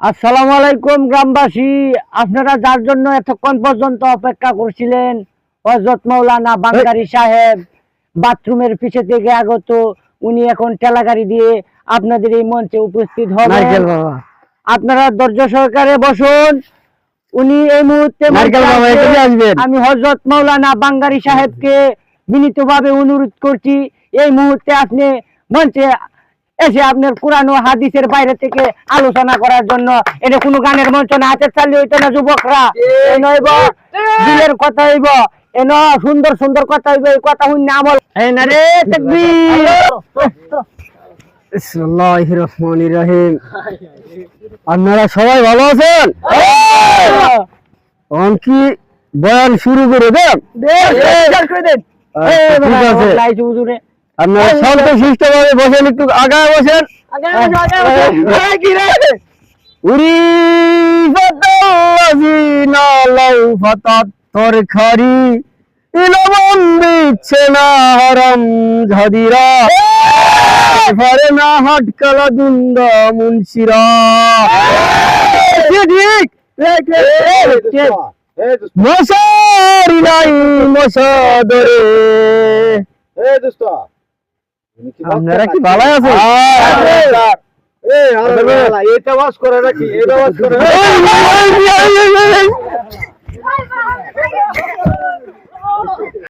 আসসালামু আলাইকুম গ্রামবাসী, আপনারা যার জন্য এতক্ষণ পর্যন্ত অপেক্ষা করছিলেন হযরত মাওলানা বাঙ্গারি সাহেব বাথরুমের পিছে থেকে আগত, উনি এখন ঠেলাগাড়ি দিয়ে আপনাদের এই মঞ্চে উপস্থিত হবেন। আপনারা ধৈর্য সহকারে বসুন। উনি এই মুহূর্তে আমি হযরত মাওলানা বাঙ্গারি সাহেবকে বিনীতভাবে অনুরোধ করছি এই মুহূর্তে আপনি মঞ্চে এসে আপনার কোরআন ও হাদিসের বাইরে থেকে আলোচনা করার জন্য। এটা কোনো গানের মঞ্চ না, হাতের চালি হইতো না যুবকরা, নইব দিলের কথা হইব, এন সুন্দর সুন্দর কথা হইব, এই কথা শুনে আমল এই না রে। তাকবীর। বিসমিল্লাহির রহমানির রহিম। আপনারা সবাই ভালো আছেন? এখন কি বয়ান শুরু করে দেন? আপনারা শান্ত শিষ্ট ভাবে বসেন, একটু আগায় বসেন। তরকারি ইলবন দিচ্ছে না হরম ঝদিরা, পারে না হাটকালা দুন্দা মুন্সিরা। ঠিক মশারি নাই মশাদরে। আপনারা কি ভালো আছেন? এটা ওয়াজ করে নাকি? এটা ওয়াজ করে